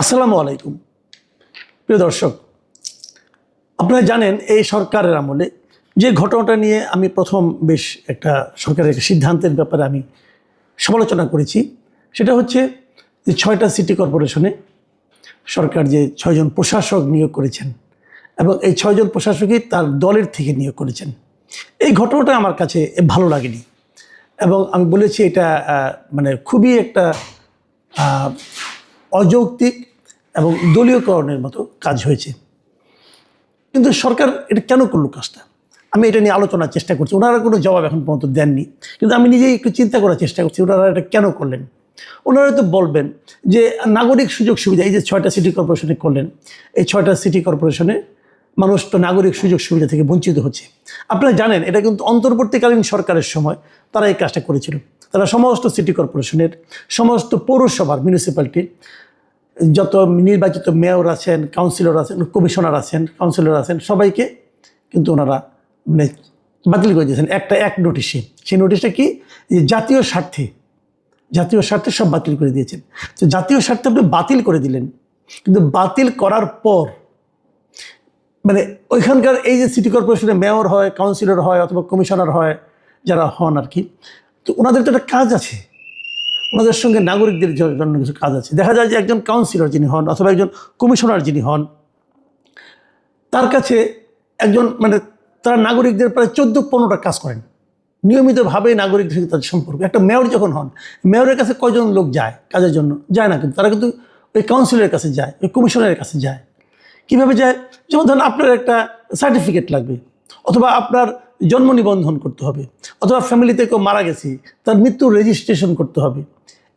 আসসালামু আলাইকুম প্রিয় দর্শক, আপনারা জানেন এই সরকারের আমলে যে ঘটনাটা নিয়ে আমি প্রথম বেশ একটা সরকারের একটা সিদ্ধান্তের ব্যাপারে আমি সমালোচনা করেছি, সেটা হচ্ছে যে 6টা সিটি কর্পোরেশনে সরকার যে 6 জন প্রশাসক নিয়োগ করেছেন এবং এই 6 জন প্রশাসকই তার দলের থেকে নিয়োগ করেছেন। এই ঘটনাটা আমার কাছে ভালো লাগেনি এবং আমি বলেছি এটা মানে খুবই একটা অযৌক্তিক এবং দলীয়করণের মতো কাজ হয়েছে। কিন্তু সরকার এটা কেন করলো কাজটা, আমি এটা নিয়ে আলোচনার চেষ্টা করছি। ওনারা কোনো জবাব এখন পর্যন্ত দেননি, কিন্তু আমি নিজেই একটু চিন্তা করার চেষ্টা করছি ওনারা এটা কেন করলেন। ওনারা তো বলবেন যে নাগরিক সুযোগ সুবিধা, এই যে 6টা সিটি কর্পোরেশনে করলেন, এই 6টা সিটি কর্পোরেশনে মানুষ তো নাগরিক সুযোগ সুবিধা থেকে বঞ্চিত হচ্ছে। আপনারা জানেন এটা কিন্তু অন্তর্বর্তীকালীন সরকারের সময় তারা এই কাজটা করেছিল। তারা সমস্ত সিটি কর্পোরেশনের, সমস্ত পৌরসভার, মিউনিসিপ্যালিটির যত নির্বাচিত মেয়র আছেন, কাউন্সিলর আছেন, কমিশনার আছেন, কাউন্সিলর আছেন, সবাইকে কিন্তু ওনারা মানে বাতিল করে দিয়েছেন এক নোটিশে। সেই নোটিশটা কি, যে জাতীয় স্বার্থে সব বাতিল করে দিয়েছেন। তো জাতীয় স্বার্থে আপনি বাতিল করে দিলেন, কিন্তু বাতিল করার পর মানে ওইখানকার এই যে সিটি কর্পোরেশনে মেয়র হয়, কাউন্সিলর হয় অথবা কমিশনার হয়, যারা হন আর কি, তো ওনাদের তো একটা কাজ আছে, ওনাদের সঙ্গে নাগরিকদের জন্য কিছু কাজ আছে। দেখা যায় যে একজন কাউন্সিলর যিনি হন অথবা একজন কমিশনার যিনি হন, তার কাছে একজন মানে তারা নাগরিকদের প্রায় 14-15টা কাজ করেন নিয়মিতভাবে, নাগরিকদের সাথে তাদের সম্পর্ক। একটা মেয়র যখন হন, মেয়রের কাছে কয়জন লোক যায় কাজের জন্য? যায় না, কিন্তু তারা কিন্তু ওই কাউন্সিলরের কাছে যায়, ওই কমিশনারের কাছে যায়। কীভাবে যায়? যেমন ধরুন আপনার একটা সার্টিফিকেট লাগবে, অথবা আপনার জন্ম নিবন্ধন করতে হবে, অথবা ফ্যামিলিতে কেউ মারা গেছে তার মৃত্যু রেজিস্ট্রেশন করতে হবে।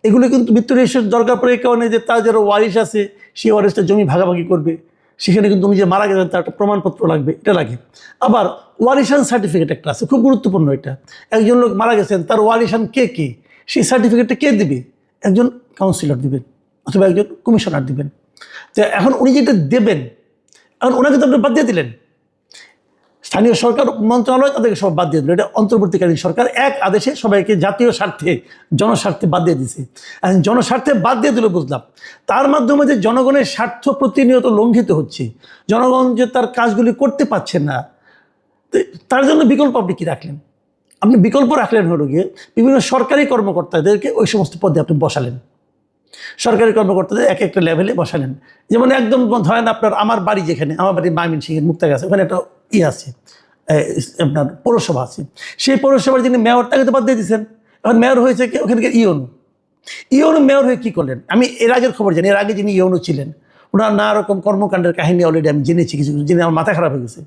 এগুলো কিন্তু মৃত্যু রেজিস্ট্রেশন দরকার পড়ে এই কারণে যে তার যারা ওয়ারিশ আছে সেই ওয়ারিশটা জমি ভাগাভাগি করবে, সেখানে কিন্তু উনি যে মারা গেছেন তার একটা প্রমাণপত্র লাগবে, এটা লাগে। আবার ওয়ারিশান সার্টিফিকেট একটা আছে, খুব গুরুত্বপূর্ণ এটা। একজন লোক মারা গেছেন, তার ওয়ারিশান কে কে, সেই সার্টিফিকেটটা কে দিবে? একজন কাউন্সিলর দিবেন অথবা একজন কমিশনার দিবেন। তো এখন উনি যেটা দেবেন, এখন ওনাকে তো আপনি বাদ দিয়ে দিলেন, স্থানীয় সরকার মন্ত্রণালয় তাদেরকে সব বাদ দিয়ে দিল। এটা অন্তর্বর্তীকালীন সরকার এক আদেশে সবাইকে জাতীয় স্বার্থে, জনস্বার্থে বাদ দিয়ে দিছে। এখন জনস্বার্থে বাদ দিয়ে দিল বুঝলাম, তার মাধ্যমে যে জনগণের স্বার্থ প্রতিনিয়ত লঙ্ঘিত হচ্ছে, জনগণ যে তার কাজগুলি করতে পারছে না, তার জন্য বিকল্প আপনি কী রাখলেন? আপনি বিকল্প রাখলেন হলো গিয়ে বিভিন্ন সরকারি কর্মকর্তাদেরকে ওই সমস্ত পদে আপনি বসালেন, সরকারি কর্মকর্তাদের এক একটা লেভেলে বসালেন। যেমন একদম ধরেন আপনার, আমার বাড়ি যেখানে, আমার বাড়ি ময়মনসিংহের মুক্তাগাছা, ওখানে একটা আছে আপনার পৌরসভা আছে। সেই পৌরসভার যিনি মেয়র, তাকে তো বাদ দিয়ে দিচ্ছেন। এখন মেয়র হয়েছে কি ওখানকার ইওনু মেয়র হয়ে কী করলেন? আমি এর আগের খবর জানি, এর আগে যিনি ইওনু ছিলেন ওনার নানা রকম কর্মকাণ্ডের কাহিনী অলরেডি আমি জেনেছি, কিছু জেনে আমার মাথা খারাপ হয়ে গেছে।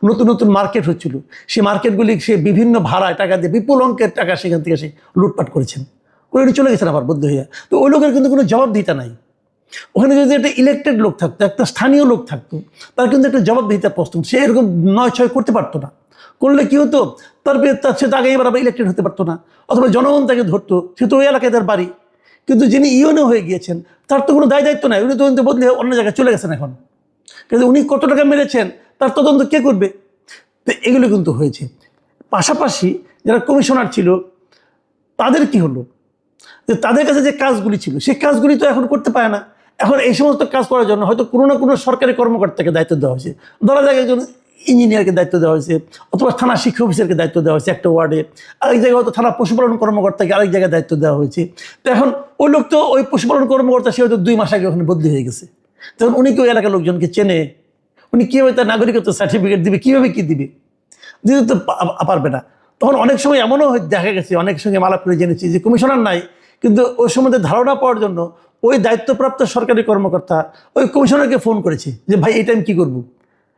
নতুন নতুন মার্কেট হচ্ছিল, সেই মার্কেটগুলি সে বিভিন্ন ভাড়ায় টাকা দিয়ে বিপুল অঙ্কের টাকা সেখান থেকে সে লুটপাট করেছেন, করে চলে গেছেন আবার বদ্ধ হইয়া। তো ওই লোকের কিন্তু কোনো জবাবদিহিতা নাই। ওখানে যদি একটা ইলেকটেড লোক থাকতো, একটা স্থানীয় লোক থাকতো, তার কিন্তু একটা জবাবদিহিতা প্রশ্ন, সে এরকম 9-6 করতে পারতো না। করলে কী হতো, সে তাকে এবার আবার ইলেকটেড হতে পারতো না, অথবা জনগণ তাকে ধরতো, সে তো ওই এলাকায় তার বাড়ি। কিন্তু যিনি ইউনো হয়ে গিয়েছেন তার তো কোনো দায়িত্ব নাই, উনি তো কিন্তু বদলে অন্য জায়গায় চলে গেছেন এখন। কিন্তু উনি কত টাকা মেরেছেন তার তদন্ত কে করবে? তো এগুলো কিন্তু হয়েছে। পাশাপাশি যারা কমিশনার ছিল তাদের কি হলো, যে তাদের কাছে যে কাজগুলি ছিল সেই কাজগুলি তো এখন করতে পারে না। এখন এই সমস্ত কাজ করার জন্য হয়তো কোনো না কোনো সরকারি কর্মকর্তাকে দায়িত্ব দেওয়া হয়েছে। ধরা যাক একজন ইঞ্জিনিয়ারকে দায়িত্ব দেওয়া হয়েছে, অথবা থানা শিক্ষা অফিসারকে দায়িত্ব দেওয়া হয়েছে একটা ওয়ার্ডে, আরেক জায়গায় হয়তো থানা পশুপালন কর্মকর্তাকে আরেক জায়গায় দায়িত্ব দেওয়া হয়েছে। তো এখন ওই লোক তো ওই পশুপালন কর্মকর্তা সে হয়তো 2 মাস আগে ওখানে বদলি হয়ে গেছে। তখন উনি কি ওই এলাকার লোকজনকে চেনে? উনি কীভাবে তার নাগরিকত্ব সার্টিফিকেট দিবে? কীভাবে কী দিবে? দিতে তো পারবে না। তখন অনেক সময় এমনও দেখা গেছে, অনেক সঙ্গে মালাপ করে জেনেছি যে কমিশনার নাই, কিন্তু ওই সম্বন্ধে ধারণা পাওয়ার জন্য ওই দায়িত্বপ্রাপ্ত সরকারি কর্মকর্তা ওই কমিশনারকে ফোন করেছে যে ভাই এটা আমি কী করবো।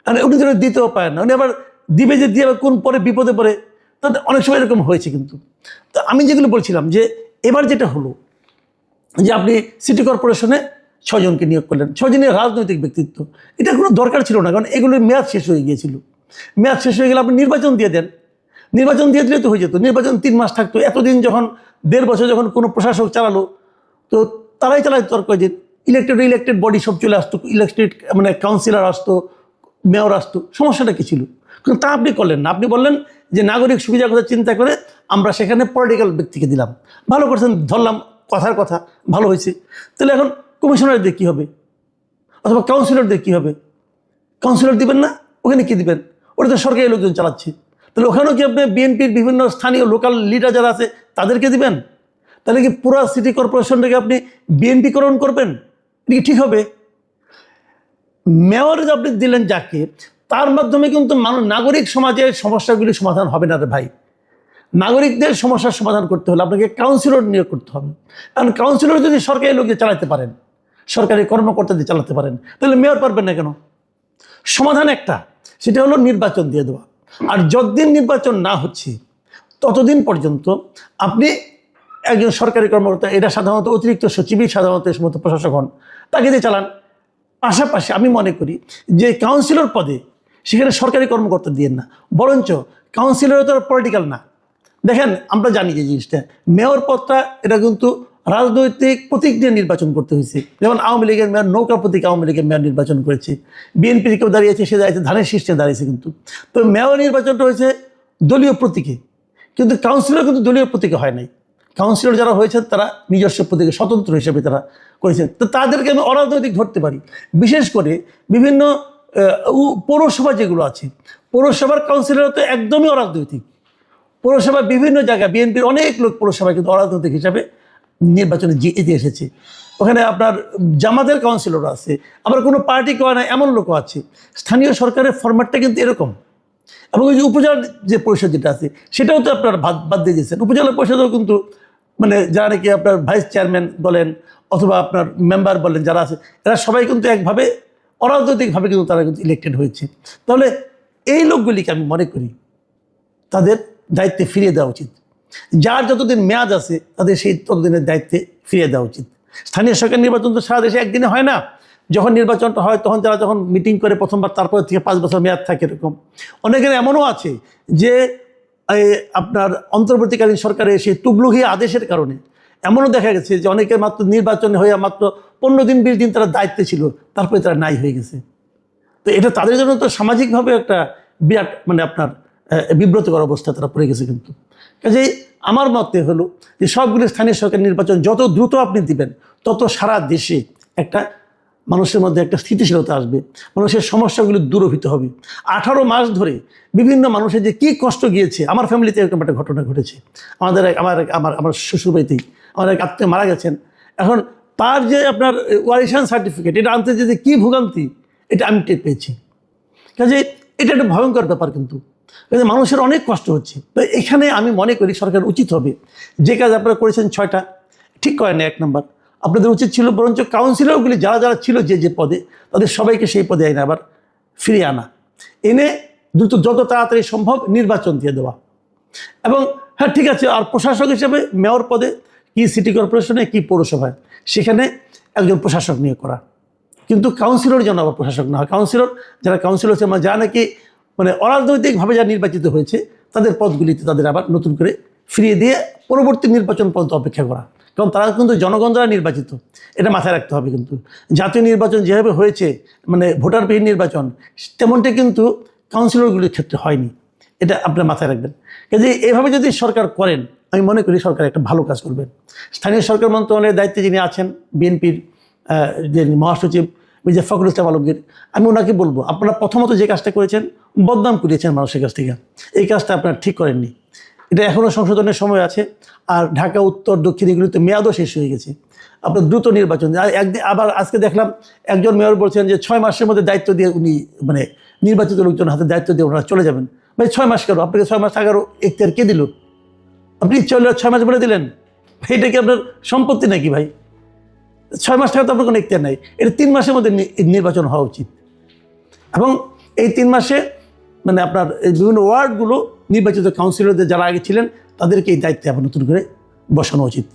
আর উনি তো দিতেও পারেন না, উনি আবার দিবে যে দিয়ে কোন পরে বিপদে পড়ে, তাদের অনেক সময় এরকম হয়েছে। কিন্তু তো আমি যেগুলো বলছিলাম যে এবার যেটা হলো যে আপনি সিটি কর্পোরেশনে 6 জনকে নিয়োগ করলেন, 6 জনের রাজনৈতিক ব্যক্তিত্ব, এটা কোনো দরকার ছিল না, কারণ এগুলোর মেয়াদ শেষ হয়ে গিয়েছিল। মেয়াদ শেষ হয়ে গেলে আপনি নির্বাচন দিয়ে দেন, নির্বাচন দিয়ে দিলে তো হয়ে যেত। নির্বাচন 3 মাস থাকতো। এতদিন যখন 1.5 বছর যখন কোনো প্রশাসক চালালো, তো তারাই চালাইতো আর কয়দিন। ইলেকটেড বডি সব চলে আসতো, ইলেকটেড মানে কাউন্সিলর আসতো, মেয়র আসতো, সমস্যাটা কী ছিল? কিন্তু তা আপনি করলেন না। আপনি বললেন যে নাগরিক সুবিধার কথা চিন্তা করে আমরা সেখানে পলিটিক্যাল ব্যক্তিকে দিলাম। ভালো করছেন, ধরলাম কথার কথা, ভালো হয়েছে। তাহলে এখন কমিশনারদের কী হবে? অথবা কাউন্সিলরদের কী হবে? কাউন্সিলর দিবেন না? ওখানে কি দিবেন? ওটা তো সরকারি লোকজন চালাচ্ছে। তাহলে ওখানেও কি আপনি বিএনপির বিভিন্ন স্থানীয় লোকাল লিডার যারা আছে তাদেরকে দিবেন? তাহলে কি পুরো সিটি কর্পোরেশনটাকে আপনি বিএনপিকরণ করবেন? এটা কি ঠিক হবে? মেয়র আপনি দিলেন যাকে, তার মাধ্যমে কিন্তু নাগরিক সমাজের সমস্যাগুলি সমাধান হবে না রে ভাই। নাগরিকদের সমস্যার সমাধান করতে হলে আপনাকে কাউন্সিলর নিয়োগ করতে হবে। কারণ কাউন্সিলর যদি সরকারি লোককে চালাতে পারেন, সরকারি কর্মকর্তাদের চালাতে পারেন, তাহলে মেয়র পারবেন না কেন? সমাধান একটা, সেটা হলো নির্বাচন দিয়ে দেওয়া। আর যতদিন নির্বাচন না হচ্ছে ততদিন পর্যন্ত আপনি একজন সরকারি কর্মকর্তা, এটা সাধারণত অতিরিক্ত সচিবই সাধারণত এই সমস্ত প্রশাসক হন, তাকে দিয়ে চালান। পাশাপাশি আমি মনে করি যে কাউন্সিলর পদে সেখানে সরকারি কর্মকর্তা দিয়েন না, বরঞ্চ কাউন্সিলর তো পলিটিক্যাল না। দেখেন, আমরা জানি যে জিনিসটা, মেয়র পদটা এটা কিন্তু রাজনৈতিক প্রতীক দিয়ে নির্বাচন করতে হয়েছে। যেমন আওয়ামী লীগের মেয়র নৌকা প্রতীক আওয়ামী লীগের মেয়র নির্বাচন করেছে, বিএনপির কেউ দাঁড়িয়েছে, সে দাঁড়িয়েছে ধানের শীর্ষে দাঁড়িয়েছে। কিন্তু তো মেয়র নির্বাচনটা হয়েছে দলীয় প্রতীকে, কিন্তু কাউন্সিলর কিন্তু দলীয় প্রতীকে হয় নাই। কাউন্সিলর যারা হয়েছেন তারা নিজস্ব প্রতীকে স্বতন্ত্র হিসেবে তারা করেছেন। তো তাদেরকে আমি অরাজনৈতিক ধরতে পারি। বিশেষ করে বিভিন্ন পৌরসভা যেগুলো আছে, পৌরসভার কাউন্সিলর তো একদমই অরাজনৈতিক। পৌরসভা বিভিন্ন জায়গায় বিএনপির অনেক লোক পৌরসভায় কিন্তু অরাজনৈতিক হিসাবে নির্বাচনে জিতে এসেছে। ওখানে আপনার জামাতের কাউন্সিলর আছে, আবার কোনো পার্টি করে না এমন লোকও আছে। স্থানীয় সরকারের ফরম্যাটটা কিন্তু এরকম। এবং ওই যে উপজেলার যে পরিষদ যেটা আছে সেটাও তো আপনার বাদ দিয়ে দিয়েছেন। উপজেলা পরিষদেও কিন্তু মানে যারা নাকি আপনার ভাইস চেয়ারম্যান বলেন অথবা আপনার মেম্বার বলেন যারা আছে, এরা সবাই কিন্তু একভাবে অরাজনৈতিকভাবে কিন্তু তারা কিন্তু ইলেক্টেড হয়েছে। তাহলে এই লোকগুলিকে আমি মনে করি তাদের দায়িত্বে ফিরিয়ে দেওয়া উচিত। যার যতদিন মেয়াদ আছে তাদের সেই ততদিনের দায়িত্বে ফিরিয়ে দেওয়া উচিত। স্থানীয় সরকার নির্বাচন তো সারা দেশে একদিনে হয় না। যখন নির্বাচনটা হয় তখন তারা যখন মিটিং করে প্রথমবার, তারপর থেকে 5 বছর মেয়াদ থাকে এরকম। অনেকের এমনও আছে যে আপনার অন্তর্বর্তীকালীন সরকারের সেই তুগলকি আদেশের কারণে এমনও দেখা গেছে যে অনেকে মাত্র নির্বাচন হয়ে মাত্র 15 দিন 20 দিন তারা দায়িত্বে ছিল, তারপরে তারা নাই হয়ে গেছে। তো এটা তাদের জন্য তো সামাজিকভাবে একটা বিরাট মানে আপনার বিব্রতকর অবস্থা তারা পড়ে গেছে। কিন্তু কাজেই আমার মতে হলো যে সবগুলো স্থানীয় সরকার নির্বাচন যত দ্রুত আপনি দিবেন তত সারা দেশে একটা মানুষের মধ্যে একটা স্থিতিশীলতা আসবে, মানুষের সমস্যাগুলি দূরীভূত হবে। 18 মাস ধরে বিভিন্ন মানুষের যে কী কষ্ট গিয়েছে, আমার ফ্যামিলিতে এরকম একটা ঘটনা ঘটেছে। আমার শ্বশুরবাড়িতেই আমার এক আত্মীয় মারা গেছেন। এখন তার যে আপনার ওয়ারিশান সার্টিফিকেট এটা আনতে যে কী ভোগান্তি, এটা আমি টের পেয়েছি। কাজে এটা একটা ভয়ঙ্কর ব্যাপার। কিন্তু মানুষের অনেক কষ্ট হচ্ছে। তো এখানে আমি মনে করি সরকার উচিত হবে, যে কাজ আপনারা করেছেন 6টা ঠিক করেন, 1 নম্বর আপনাদের উচিত ছিল বরঞ্চ কাউন্সিলরগুলি যারা যারা ছিল যে পদে, তাদের সবাইকে সেই পদে এনে আবার ফিরিয়ে আনা, এনে দ্রুত যত তাড়াতাড়ি সম্ভব নির্বাচন দিয়ে দেওয়া। এবং হ্যাঁ ঠিক আছে, আর প্রশাসক হিসেবে মেয়র পদে কি সিটি কর্পোরেশনে কি পৌরসভায় সেখানে একজন প্রশাসক নিয়োগ করা। কিন্তু কাউন্সিলর যেন আবার প্রশাসক না হয়। কাউন্সিলর যারা কাউন্সিলর হচ্ছে মানে যারা নাকি মানে অরাজনৈতিকভাবে যারা নির্বাচিত হয়েছে তাদের পদগুলিতে তাদের আবার নতুন করে ফিরিয়ে দিয়ে পরবর্তী নির্বাচন পর্যন্ত অপেক্ষা করা। কারণ তারা কিন্তু জনগণ দ্বারা নির্বাচিত, এটা মাথায় রাখতে হবে। কিন্তু জাতীয় নির্বাচন যেভাবে হয়েছে মানে ভোটারবিহীন নির্বাচন, তেমনটা কিন্তু কাউন্সিলরগুলির ক্ষেত্রে হয়নি, এটা আপনার মাথায় রাখবেন। কাজে এভাবে যদি সরকার করেন আমি মনে করি সরকার একটা ভালো কাজ করবেন। স্থানীয় সরকার মন্ত্রণালয়ের দায়িত্বে যিনি আছেন বিএনপির যে মহাসচিব মির্জা ফখরুল ইসলাম আলমগীর, আমি ওনাকে বলবো আপনারা প্রথমত যে কাজটা করেছেন বদনাম করিয়েছেন মানুষের কাছ থেকে, এই কাজটা আপনারা ঠিক করেননি। এটা এখনও সংশোধনের সময় আছে। আর ঢাকা উত্তর দক্ষিণ এগুলিতে মেয়াদও শেষ হয়ে গেছে। আপনার দ্রুত নির্বাচন। আর একদিন আবার আজকে দেখলাম একজন মেয়র বলছেন যে 6 মাসের মধ্যে দায়িত্ব দিয়ে উনি মানে নির্বাচিত লোকজন হাতে দায়িত্ব দিয়ে ওনারা চলে যাবেন। ভাই 6 মাস কেন? আপনাকে 6 মাস থাকারও এখতিয়ার কে দিল? আপনি চলে 6 মাস বলে দিলেন, এটা কি আপনার সম্পত্তি নাকি ভাই? 6 মাস থাকা তো আপনার কোনো এখতিয়ার নাই। এটা 3 মাসের মধ্যে নির্বাচন হওয়া উচিত। এবং এই 3 মাসে মানে আপনার বিভিন্ন ওয়ার্ডগুলো নির্বাচিত কাউন্সিলরদের যারা আগে ছিলেন তাদেরকে এই দায়িত্বে আবার নতুন করে বসানো উচিত।